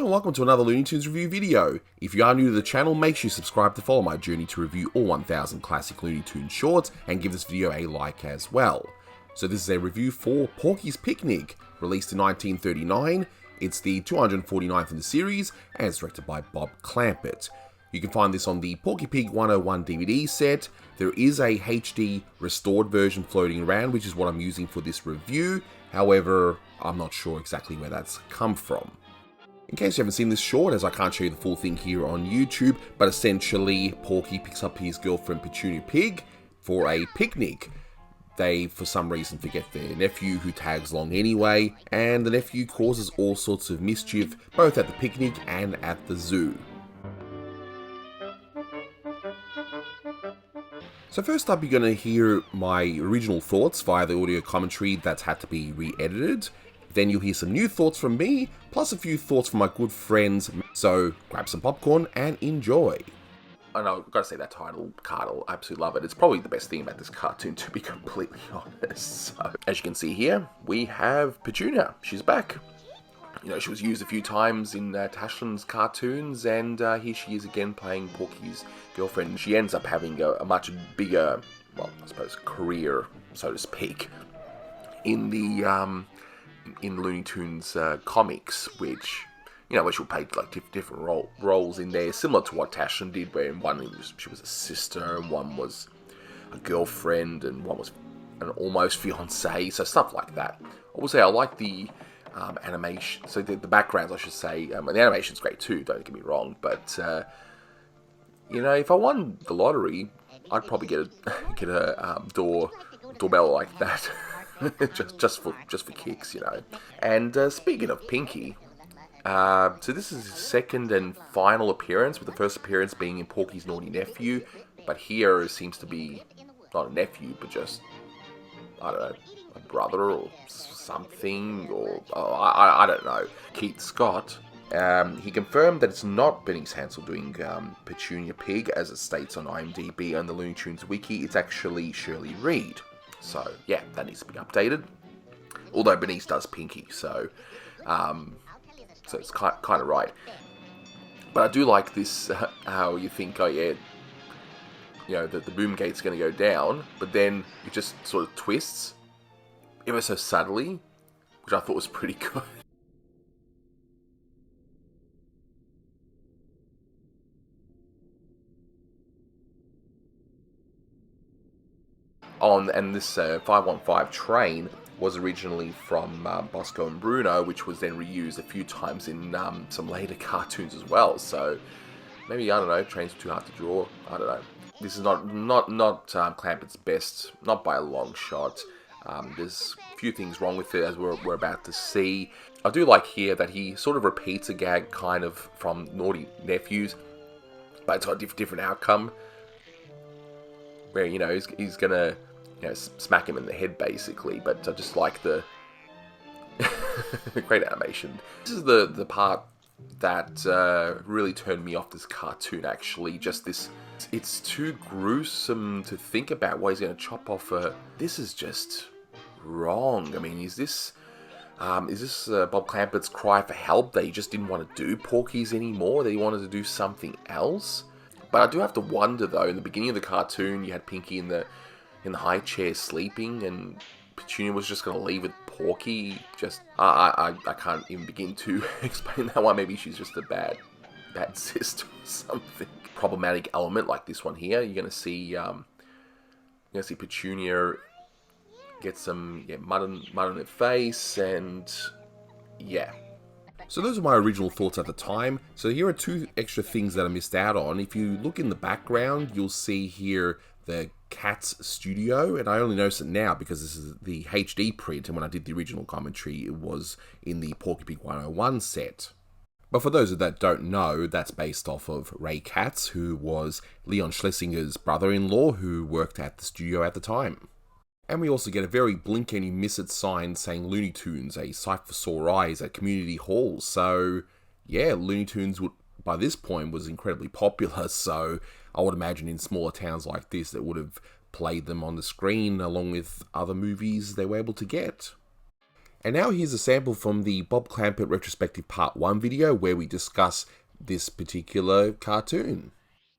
and welcome to another Looney Tunes review video. If you are new to the channel, make sure you subscribe to follow my journey to review all 1000 classic Looney Tunes shorts, and give this video a like as well. So this is a review for Porky's Picnic, released in 1939. It's the 249th in the series, and it's directed by Bob Clampett. You can find this on the Porky Pig 101 DVD set. There is a HD restored version floating around, which is what I'm using for this review. However, I'm not sure exactly where that's come from. In case you haven't seen this short, as I can't show you the full thing here on YouTube, but essentially Porky picks up his girlfriend Petunia Pig for a picnic. They, for some reason, forget their nephew, who tags along anyway, and the nephew causes all sorts of mischief, both at the picnic and at the zoo. So first up, you're going to hear my original thoughts via the audio commentary that's had to be re-edited. Then you'll hear some new thoughts from me, plus a few thoughts from my good friends. So grab some popcorn and enjoy. I know, I've got to say that title card, I absolutely love it. It's probably the best thing about this cartoon, to be completely honest. So, as you can see here, we have Petunia. She's back. You know, she was used a few times in Tashland's cartoons, and here she is again playing Porky's girlfriend. She ends up having a much bigger, well, I suppose, career, so to speak, in the in Looney Tunes comics, which, you know, where she'll play like different roles in there, similar to what Tashland did, where in one she was a sister, and one was a girlfriend, and one was an almost fiancé, so stuff like that. I will say I like the animation, so the backgrounds, I should say, and the animation's great too, don't get me wrong, but you know, if I won the lottery, I'd probably get a doorbell like that. just for kicks, you know. And speaking of Pinky, so this is his second and final appearance, with the first appearance being in Porky's Naughty Nephew, but here it seems to be not a nephew, but just, I don't know, a brother or something, or I don't know. Keith Scott, he confirmed that it's not Benny Hansel doing Petunia Pig, as it states on IMDb and the Looney Tunes wiki. It's actually Shirley Reed. So, yeah, that needs to be updated. Although Bernice does Pinky, so it's kind of right. But I do like this, how you think, oh yeah, you know, that the boom gate's going to go down, but then it just sort of twists ever so subtly, which I thought was pretty good. And this 515 train was originally from Bosco and Bruno, which was then reused a few times in some later cartoons as well. So maybe, I don't know, trains were too hard to draw. I don't know. This is not Clampett's best, not by a long shot. There's a few things wrong with it, as we're about to see. I do like here that he sort of repeats a gag kind of from Naughty Nephews, but it's got a different outcome. Where, you know, he's gonna, you know, smack him in the head, basically. But I just like the great animation. This is the part that really turned me off this cartoon, actually. Just this, it's too gruesome to think about why he's gonna chop off a... This is just wrong. I mean, is this Bob Clampett's cry for help, that he just didn't want to do Porky's anymore, that he wanted to do something else? But I do have to wonder, though, in the beginning of the cartoon, you had Pinky in the high chair sleeping, and Petunia was just going to leave with Porky. Just, I can't even begin to explain that one. Maybe she's just a bad sister or something. Problematic element like this one here. You're going to see Petunia get some mud on her face, and yeah. So those are my original thoughts at the time. So here are two extra things that I missed out on. If you look in the background, you'll see here the Cats studio, and I only noticed it now because this is the HD print, and when I did the original commentary, it was in the Porky Pig 101 set. But for those that don't know, that's based off of Ray Katz, who was Leon Schlesinger's brother-in-law, who worked at the studio at the time. And we also get a very blink and you miss it sign saying Looney Tunes, a sight for sore eyes at community halls. So yeah, Looney Tunes by this point was incredibly popular, so I would imagine in smaller towns like this that would have played them on the screen along with other movies they were able to get. And now here's a sample from the Bob Clampett Retrospective Part 1 video where we discuss this particular cartoon.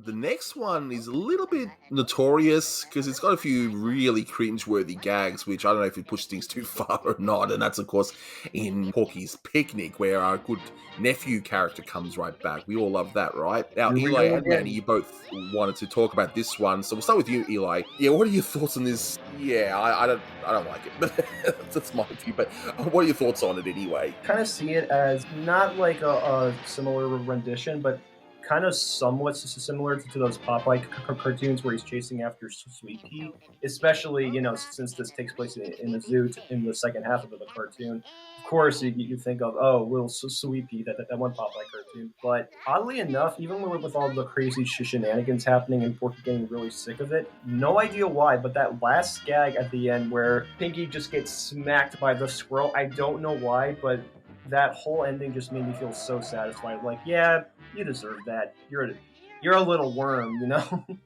The next one is a little bit notorious because it's got a few really cringe-worthy gags, which I don't know if it pushes things too far or not, and that's, of course, in Porky's Picnic, where our good nephew character comes right back. We all love that, right? Now, Eli and Manny, you both wanted to talk about this one, so we'll start with you, Eli. Yeah, what are your thoughts on this? Yeah, I don't like it, but that's my view, but what are your thoughts on it anyway? Kind of see it as not like a similar rendition, but kind of somewhat similar to those Popeye cartoons where he's chasing after Sweet Pea, especially, since this takes place in the zoo in the second half of the cartoon. Of course, you think of, oh, little Sweet Pea, that one Popeye cartoon. But oddly enough, even with all the crazy shenanigans happening and Porky getting really sick of it, no idea why, but that last gag at the end where Pinky just gets smacked by the squirrel, I don't know why, but that whole ending just made me feel so satisfied. Like, yeah, you deserve that. You're a little worm,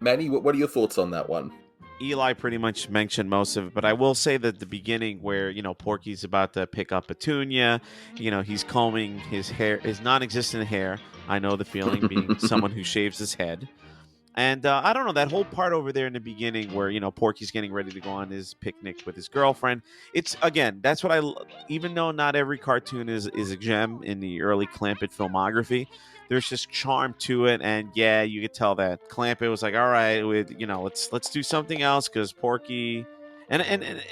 Manny, what are your thoughts on that one? Eli pretty much mentioned most of it, but I will say that the beginning where, Porky's about to pick up Petunia, he's combing his hair, his non-existent hair. I know the feeling, being someone who shaves his head. And I don't know, that whole part over there in the beginning where, Porky's getting ready to go on his picnic with his girlfriend. It's, again, that's what even though not every cartoon is a gem in the early Clampett filmography, there's just charm to it. And yeah, you could tell that Clampett was like, all right, let's do something else because Porky... And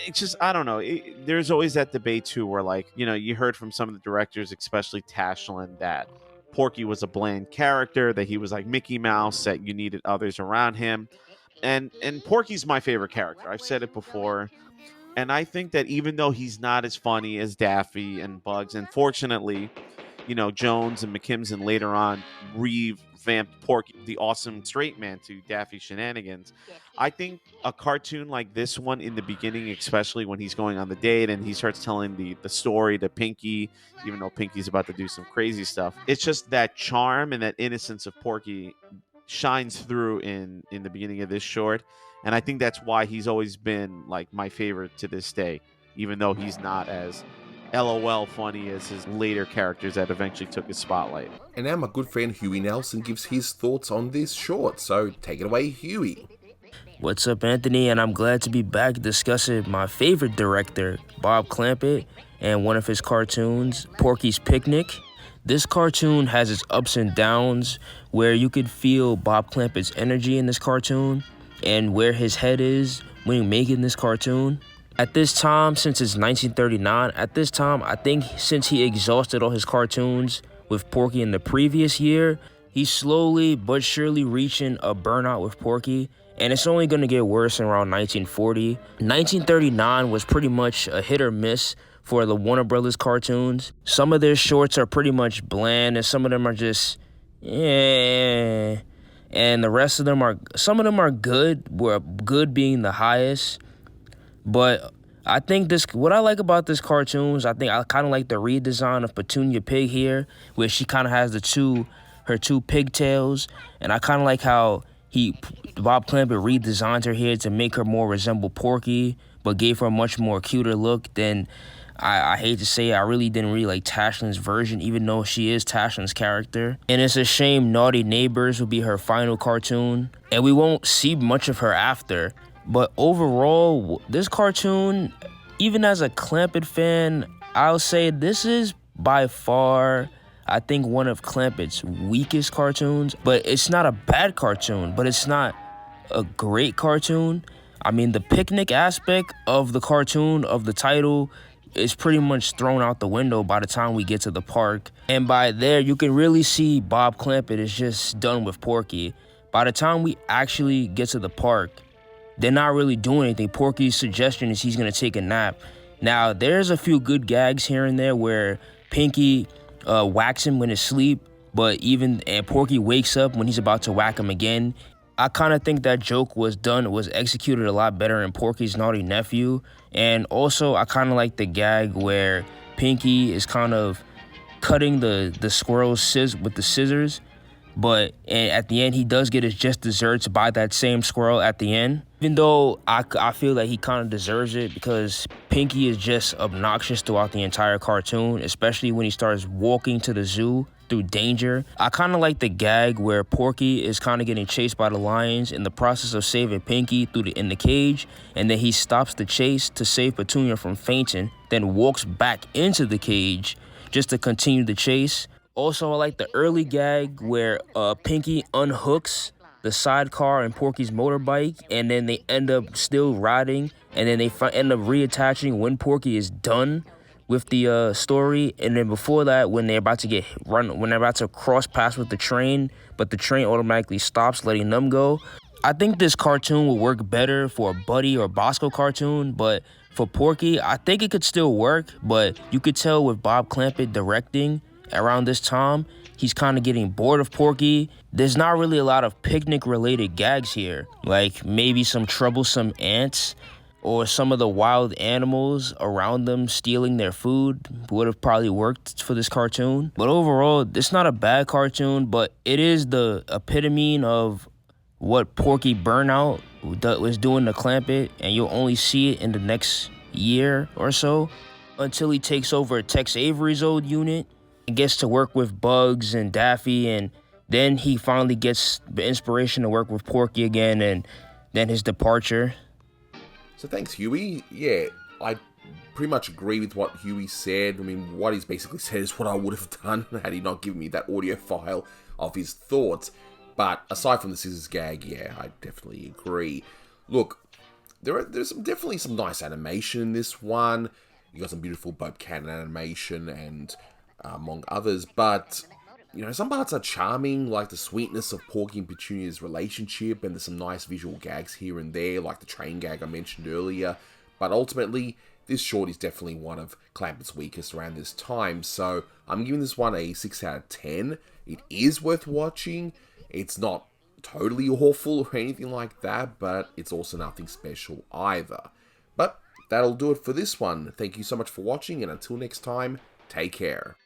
it's just, I don't know. There's always that debate, too, where, like, you heard from some of the directors, especially Tashlin, that Porky was a bland character, that he was like Mickey Mouse, that you needed others around him. And Porky's my favorite character. I've said it before. And I think that even though he's not as funny as Daffy and Bugs, and fortunately, Jones and McKimson later on revamped Porky, the awesome straight man, to Daffy shenanigans. I think a cartoon like this one in the beginning, especially when he's going on the date and he starts telling the story to Pinky, even though Pinky's about to do some crazy stuff, it's just that charm and that innocence of Porky shines through in the beginning of this short. And I think that's why he's always been like my favorite to this day, even though he's not as LOL funny as his later characters that eventually took his spotlight. And now my good friend Huey Nelson gives his thoughts on this short, so take it away, Huey. What's up, Anthony? And I'm glad to be back discussing my favorite director, Bob Clampett, and one of his cartoons, Porky's Picnic. This cartoon has its ups and downs, where you could feel Bob Clampett's energy in this cartoon and where his head is when making this cartoon. At this time, since it's 1939, I think since he exhausted all his cartoons with Porky in the previous year, he's slowly but surely reaching a burnout with Porky, and it's only going to get worse around 1940. 1939 was pretty much a hit or miss for the Warner Brothers cartoons. Some of their shorts are pretty much bland, and some of them are just, and the rest of them some of them are good, where good being the highest. But I think what I like about this cartoon is I kind of like the redesign of Petunia Pig here, where she kind of has her two pigtails, and I kind of like how Bob Clampett redesigned her here to make her more resemble Porky, but gave her a much more cuter look than, I hate to say it, I really didn't really like Tashlin's version, even though she is Tashlin's character. And it's a shame Naughty Neighbors will be her final cartoon, and we won't see much of her after. But overall, this cartoon, even as a Clampett fan, I'll say this is by far, I think, one of Clampett's weakest cartoons. But it's not a bad cartoon, but it's not a great cartoon. I mean, the picnic aspect of the cartoon, of the title, is pretty much thrown out the window by the time we get to the park. And by there, you can really see Bob Clampett is just done with Porky. By the time we actually get to the park, they're not really doing anything. Porky's suggestion is he's going to take a nap. Now, there's a few good gags here and there where Pinky whacks him when he's asleep, and Porky wakes up when he's about to whack him again. I kind of think that joke was executed a lot better in Porky's Naughty Nephew. And also, I kind of like the gag where Pinky is kind of cutting the squirrel with the scissors. But at the end, he does get his just desserts by that same squirrel at the end. Even though I feel like he kind of deserves it because Pinky is just obnoxious throughout the entire cartoon, especially when he starts walking to the zoo through danger. I kind of like the gag where Porky is kind of getting chased by the lions in the process of saving Pinky in the cage, and then he stops the chase to save Petunia from fainting, then walks back into the cage just to continue the chase. Also, I like the early gag where Pinky unhooks the sidecar in Porky's motorbike, and then they end up still riding, and then they end up reattaching when Porky is done with the story. And then before that, when they're about to cross paths with the train, but the train automatically stops, letting them go. I think this cartoon would work better for a Buddy or Bosco cartoon, but for Porky, I think it could still work. But you could tell with Bob Clampett directing around this time, he's kind of getting bored of Porky. There's not really a lot of picnic-related gags here, like maybe some troublesome ants or some of the wild animals around them stealing their food would have probably worked for this cartoon. But overall, it's not a bad cartoon, but it is the epitome of what Porky Burnout was doing to Clampett, and you'll only see it in the next year or so until he takes over Tex Avery's old unit and gets to work with Bugs and Daffy, and then he finally gets the inspiration to work with Porky again, and then his departure. So thanks, Huey. Yeah, I pretty much agree with what Huey said. I mean, what he's basically said is what I would have done had he not given me that audio file of his thoughts. But aside from the scissors gag, yeah, I definitely agree. Look, there's definitely some nice animation in this one. You got some beautiful Bob Cannon animation and among others, but you know, some parts are charming, like the sweetness of Porky and Petunia's relationship, and there's some nice visual gags here and there, like the train gag I mentioned earlier. But ultimately, this short is definitely one of Clampett's weakest around this time, so I'm giving this one a 6 out of 10. It is worth watching. It's not totally awful or anything like that, but it's also nothing special either. But that'll do it for this one. Thank you so much for watching, and until next time, take care.